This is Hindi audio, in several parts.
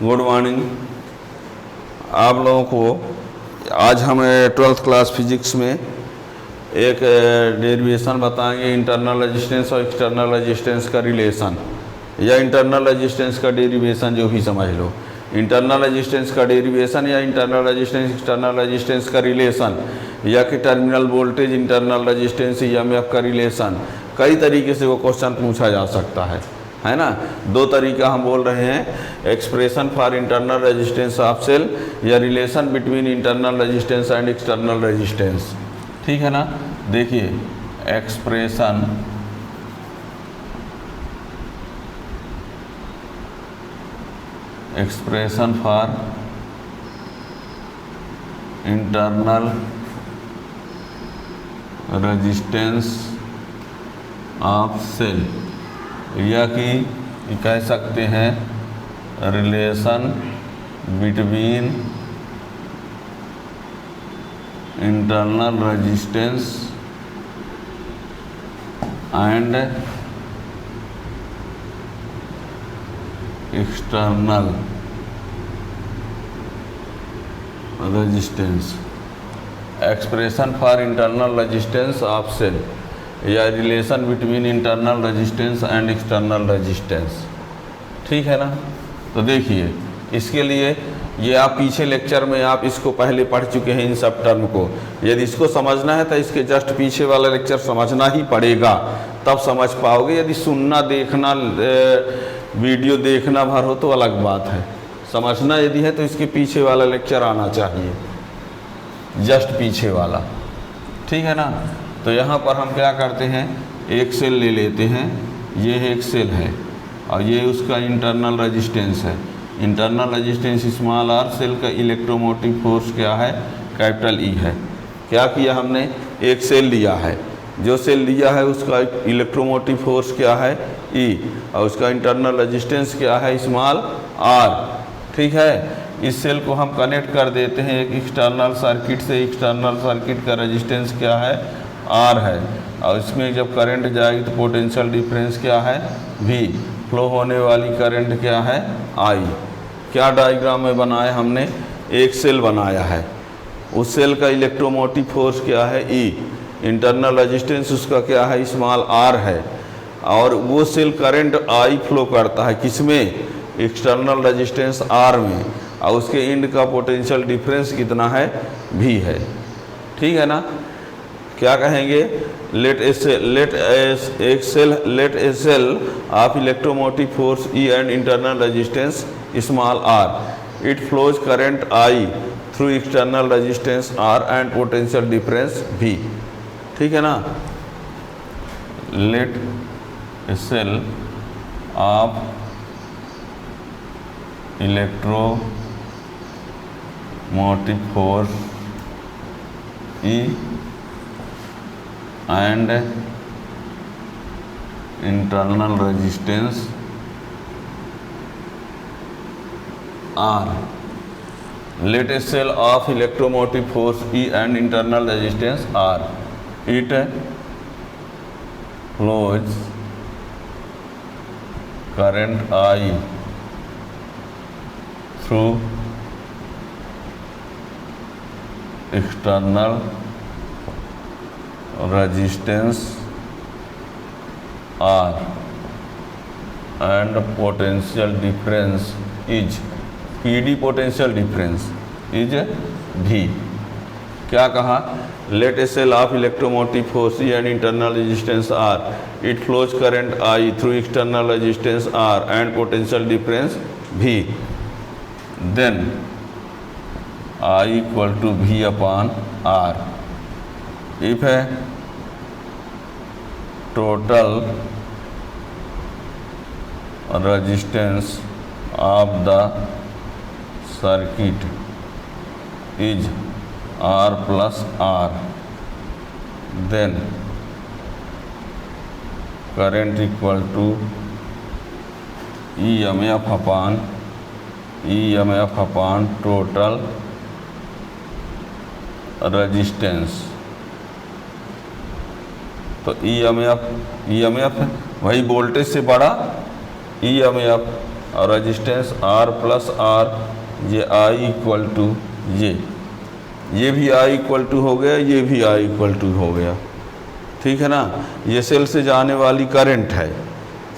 Good morning. आप लोगों को आज हम 12th क्लास फिजिक्स में एक डेरिवेशन बताएंगे, इंटरनल रेजिस्टेंस और एक्सटर्नल रेजिस्टेंस का रिलेशन, या इंटरनल रेजिस्टेंस का डेरिवेशन जो भी समझ लो। इंटरनल रेजिस्टेंस का डेरिवेशन या इंटरनल रेजिस्टेंस एक्सटर्नल रेजिस्टेंस का रिलेशन, या कि terminal voltage internal resistance EMF का रिलेशन। कई तरीके से वो क्वेश्चन पूछा जा सकता है ना। दो तरीका हम बोल रहे हैं, expression for internal resistance of cell या relation between internal resistance and external resistance. ठीक है ना। देखिए, expression for internal resistance of cell, या कि कह सकते हैं relation between internal resistance and external resistance. Expression for internal resistance of cell या relation between internal resistance and external resistance. ठीक है ना। तो देखिए, इसके लिए ये आप पीछे लेक्चर में आप इसको पहले पढ़ चुके हैं इन सब टर्म को। यदि इसको समझना है तो इसके जस्ट पीछे वाला लेक्चर समझना ही पड़ेगा, तब समझ पाओगे। यदि सुनना देखना वीडियो देखना भर हो तो अलग बात है, समझना यदि है तो इसके पीछे वाला लेक्चर आना चाहिए, जस्ट पीछे वाला। ठीक है ना। तो यहाँ पर हम क्या करते हैं, एक सेल ले लेते हैं, ये एक सेल है और ये उसका इंटरनल रेजिस्टेंस है। Internal resistance small r, cell का इलेक्ट्रोमोटिव फोर्स क्या है, कैपिटल E है। क्या किया हमने, एक सेल लिया है, जो सेल लिया है उसका इलेक्ट्रोमोटिव फोर्स क्या है E, और उसका इंटरनल रेजिस्टेंस क्या है स्मॉल r। ठीक है। इस सेल को हम कनेक्ट कर देते हैं एक एक्सटर्नल सर्किट से। एक्सटर्नल सर्किट का रेजिस्टेंस क्या है, R है, और इसमें जब करंट जाएगी तो पोटेंशियल डिफरेंस क्या है, V। फ्लो होने वाली करंट क्या है, I। क्या डायग्राम में बनाया हमने, एक सेल बनाया है, उस सेल का इलेक्ट्रोमोटिव फोर्स क्या है E, इंटरनल रेजिस्टेंस उसका क्या है स्मॉल r है, और वो सेल करंट I फ्लो करता है किसमें, एक्सटर्नल रेजिस्टेंस R में, और उसके एंड का पोटेंशियल डिफरेंस कितना है, V है। ठीक है ना। क्या कहेंगे, let a cell of electromotive force E and internal resistance small r, it flows current I through external resistance R and potential difference V। ठीक है ना। Let a cell of electromotive force E and internal resistance R. Let a cell of electromotive force E and internal resistance R. It flows current I through external resistance R and potential difference is PD, potential difference is V। क्या कहा, let a cell of electromotive force E and internal resistance R, it flows current I through external resistance R and potential difference V, then I equal to V upon R। If a total resistance of the circuit is R plus R, then current equal to EMF upon total resistance. तो EMF वही वोल्टेज से बड़ा EMF और रेजिस्टेंस आर प्लस आर, ये आई इक्वल टू ये भी आई इक्वल टू हो गया, ये भी आई इक्वल टू हो गया। ठीक है ना। ये सेल से जाने वाली करंट है,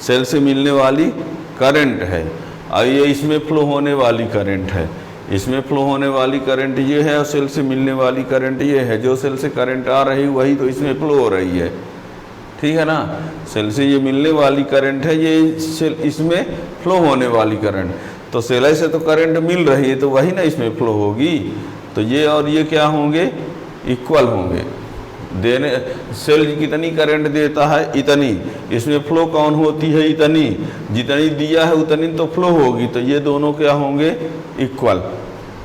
सेल से मिलने वाली करंट है, और ये इसमें फ्लो होने वाली करंट है। इसमें फ्लो होने वाली करंट ये है और सेल से मिलने वाली करंट ये है। जो सेल से करंट आ रही वही तो इसमें फ्लो हो रही है। ठीक है ना। सेल से ये मिलने वाली करंट है, ये सेल इसमें फ्लो होने वाली करंट। तो सेल से तो करंट मिल रही है तो वही ना इसमें फ्लो होगी। तो ये और ये क्या होंगे, इक्वल होंगे। देने सेल कितनी करंट देता है, इतनी, इसमें फ्लो कौन होती है, इतनी, जितनी दिया है उतनी तो फ्लो होगी। तो ये दोनों क्या होंगे, इक्वल।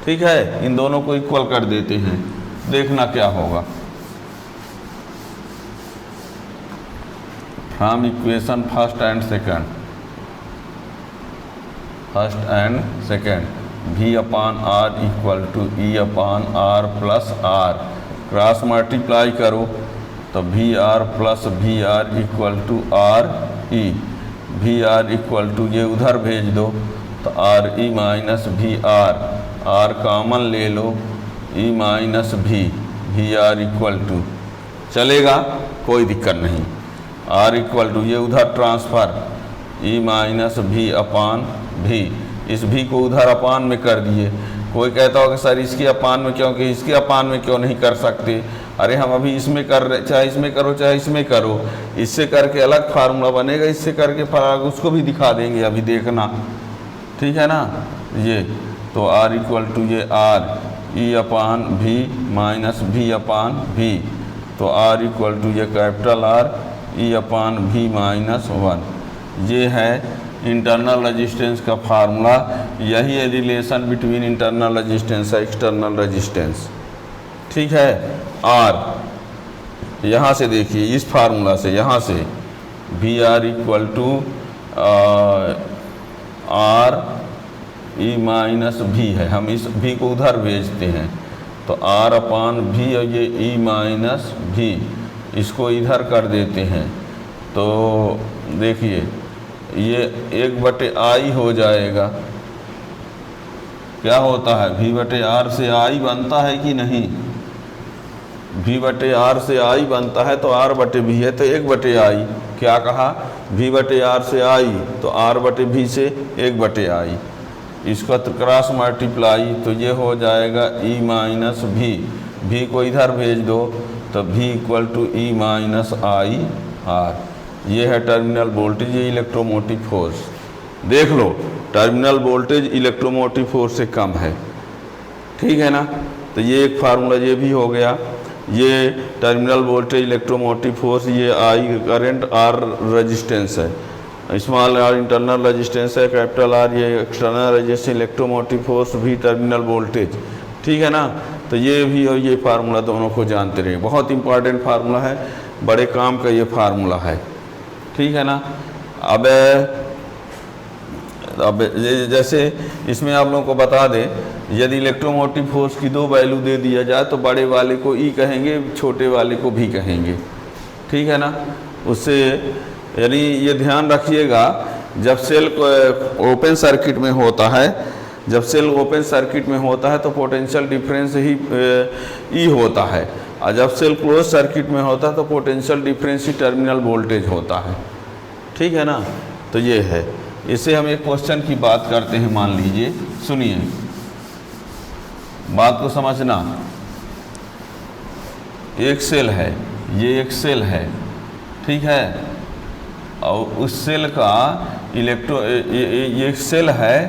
ठीक है, इन दोनों को इक्वल कर देते हैं, देखना क्या होगा। From equation first and second V upon R equal to E upon R plus R, cross multiply करो तो V R plus V R equal to R E, V R equal to ये उधर भेज दो तो R E minus V R common ले लो, E minus V R equal to, चलेगा कोई दिक्कत नहीं। आर इक्वल टू ये उधर transfer, E minus V upon भी, इस भी को उधर अपान में कर दिए। कोई कहता होगा सर इसके अपान में क्यों, कि इसके अपान में क्यों नहीं कर सकते। अरे हम अभी इसमें कर रहे, चाहे इसमें करो चाहे इसमें करो, इससे करके अलग फार्मूला बनेगा, इससे करके अलग, उसको भी दिखा देंगे, अभी देखना। ठीक है ना। ये तो आर इक्वल टू ये आर ई अपान भी माइनस भी अपान भी, तो आर इक्वल टू ये कैपिटल आर ई अपान भी माइनस 1। ये है इंटरनल रेजिस्टेंस का फार्मूला। यही है रिलेशन बिटवीन इंटरनल रेजिस्टेंस और एक्सटर्नल रेजिस्टेंस। ठीक है। आर यहाँ से देखिए, इस फार्मूला से, यहाँ से V R equal to R E minus भी है, हम इस भी को उधर भेजते हैं तो आर अपान भी, और ये ई माइनस भी, इसको इधर कर देते हैं तो देखिए ये 1/i हो जाएगा। क्या होता है, v/r से i बनता है कि नहीं, v/r से i बनता है तो r/v है तो 1/i। क्या कहा, v/r से i तो r/v से 1/i, इसका तो क्रॉस मल्टीप्लाई तो ये हो जाएगा e माइनस भी को इधर भेज दो तो v equal to E minus I R. ये है टर्मिनल वोल्टेज, ये इलेक्ट्रोमोटिव फोर्स। देख लो, टर्मिनल वोल्टेज इलेक्ट्रोमोटिव फोर्स से कम है। ठीक है ना। तो ये एक फार्मूला ये भी हो गया। ये टर्मिनल वोल्टेज इलेक्ट्रोमोटिव फोर्स, ये आई करंट, आर रेजिस्टेंस है, स्मॉल आर इंटरनल रेजिस्टेंस है, कैपिटल आर ये एक्सटर्नल रेजिस्टेंस, इलेक्ट्रोमोटिव फोर्स भी टर्मिनल वोल्टेज। ठीक है ना। तो ये भी और ये फार्मूला दोनों को जानते रहिए, बहुत इंपॉर्टेंट फार्मूला है, बड़े काम का ये फार्मूला है। ठीक है ना। अब जैसे इसमें आप लोगों को बता दें, यदि इलेक्ट्रोमोटिव फोर्स की 2 वैल्यू दे दिया जाए तो बड़े वाले को ई कहेंगे, छोटे वाले को भी कहेंगे। ठीक है ना। उससे यानी ये ध्यान रखिएगा, जब सेल ओपन सर्किट में होता है, जब सेल ओपन सर्किट में होता है तो पोटेंशियल डिफरेंस ही ई होता है, और जब सेल क्लोज सर्किट में होता है तो पोटेंशियल डिफरेंस ही टर्मिनल वोल्टेज होता है। ठीक है ना। तो ये है। इससे हम एक क्वेश्चन की बात करते हैं। मान लीजिए, सुनिए, बात को समझना। एक सेल है, ये एक सेल है, ठीक है, और उस सेल का ये सेल है,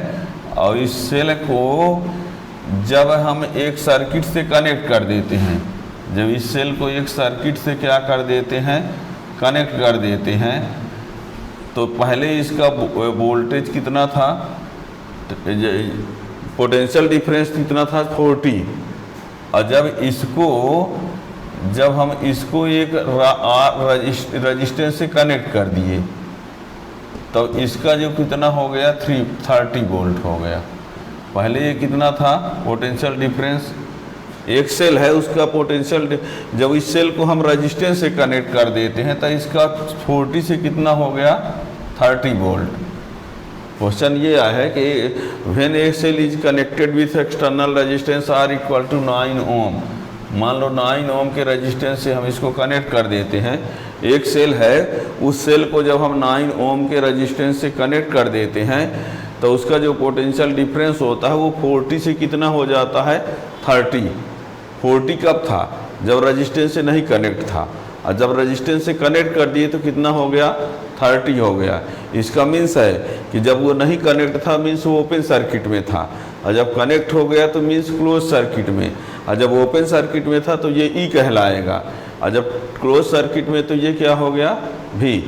और इस सेल को जब हम एक सर्किट से कनेक्ट कर देते हैं, जब इस सेल को एक सर्किट से क्या कर देते हैं, कनेक्ट कर देते हैं, तो पहले इसका वोल्टेज कितना था, पोटेंशियल डिफरेंस कितना था, 40। और जब हम इसको एक रजिस्टेंस से कनेक्ट कर दिए तो इसका जो कितना हो गया, 30 वोल्ट हो गया। पहले ये कितना था पोटेंशियल डिफरेंस, एक सेल है उसका पोटेंशियल, जब इस सेल को हम रेजिस्टेंस से कनेक्ट कर देते हैं तो इसका 40 से कितना हो गया, 30 वोल्ट। क्वेश्चन ये आया है कि when a cell is connected with external resistance R equal to 9 ohm. मान लो 9 ओम के रेजिस्टेंस से हम इसको कनेक्ट कर देते हैं। एक सेल है, उस सेल को जब हम 9 ओम के रेजिस्टेंस से कनेक्ट कर देते हैं तो उसका जो पोटेंशियल डिफरेंस होता है वो 40 से कितना हो जाता है, 30। 40 कब था, जब रेजिस्टेंस से नहीं कनेक्ट था, और जब रेजिस्टेंस से कनेक्ट कर दिए तो कितना हो गया, 30 हो गया। इसका मीन्स है कि जब वो नहीं कनेक्ट था मीन्स वो ओपन सर्किट में था, और जब कनेक्ट हो गया तो मीन्स क्लोज सर्किट में, और जब ओपन सर्किट में था तो ये ई कहलाएगा, और जब क्लोज सर्किट में तो ये क्या हो गया, भी।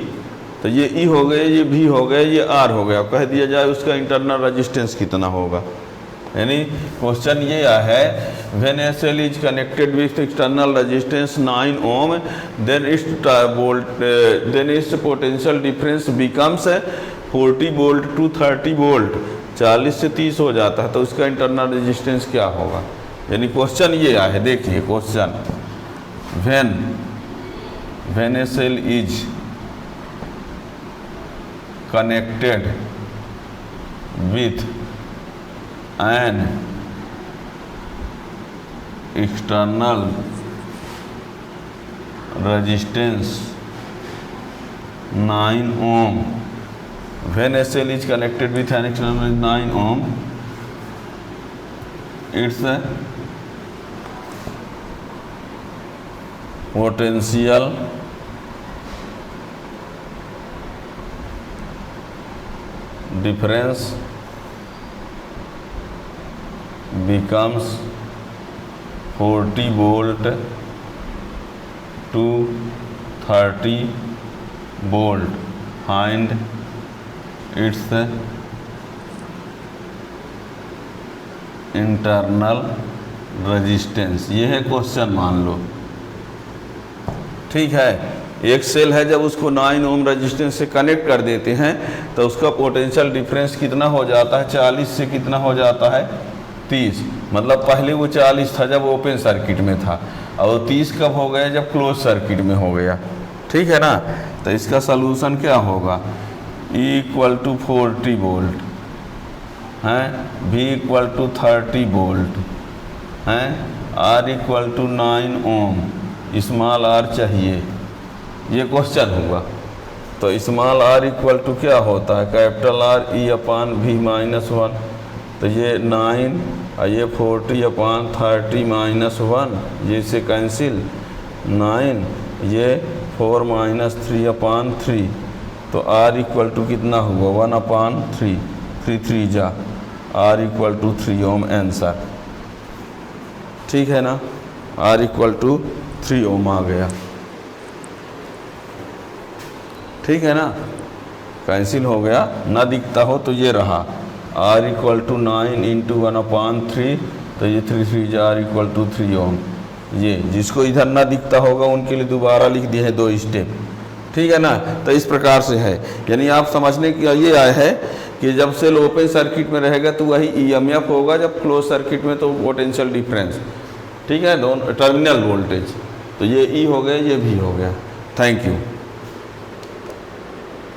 तो ये ई हो गया, ये भी हो गया, ये आर हो गया। कह दिया जाए उसका इंटरनल रेजिस्टेंस कितना होगा। यानी क्वेश्चन ये है when a cell is connected with external resistance 9 ohm then its potential difference becomes 40 volt to 30 volt, 40 से 30 हो जाता है, तो उसका इंटरनल रेजिस्टेंस क्या होगा। यानी क्वेश्चन ये है, देखिए question, when a cell is connected with an external resistance 9 ohm, when a cell is connected with an external resistance 9 ohm, its potential difference becomes 40 volt to 30 volt. Find its internal resistance. ये है क्वेश्चन, मान लो, ठीक है। एक सेल है, जब उसको 9 ओम रेजिस्टेंस से कनेक्ट कर देते हैं तो उसका पोटेंशियल डिफरेंस कितना हो जाता है, 40 से कितना हो जाता है, 30। मतलब पहले वो 40 था जब ओपन सर्किट में था, और 30 कब हो गया, जब क्लोज सर्किट में हो गया। ठीक है ना। तो इसका सलूशन क्या होगा, E इक्वल टू 40 वोल्ट हैं, V इक्वल टू 30 वोल्ट हैं, R equal to 9 ohm, small r चाहिए। ये क्वेश्चन हुआ। तो स्मॉल r इक्वल टू क्या होता है, कैपिटल R E अपान V -1। तो ये 9 और ये 40 अपान 30 -1, ये से कैंसिल 9, ये 4 -3 अपान 3। तो R इक्वल टू कितना हुआ, 1 अपान 3, 3 3 जा, R equal to 3 ohm answer. ठीक है ना, R इक्वल टू 3 ओम आ गया। ठीक है ना, कैंसिल हो गया, ना दिखता हो तो ये रहा R इक्वल टू 9 इंटू 1/3, तो ये 3 3 R इक्वल टू 3 ओम। ये जिसको इधर ना दिखता होगा उनके लिए दोबारा लिख दिए हैं 2 स्टेप। ठीक है ना। तो इस प्रकार से है, यानी आप समझने की ये आया है कि जब सेल ओपन सर्किट में रहेगा तो वही EMF होगा, जब क्लोज सर्किट में तो पोटेंशियल डिफरेंस। ठीक है, दोनों टर्मिनल वोल्टेज। तो ये E हो गया, ये भी हो गया। Thank you.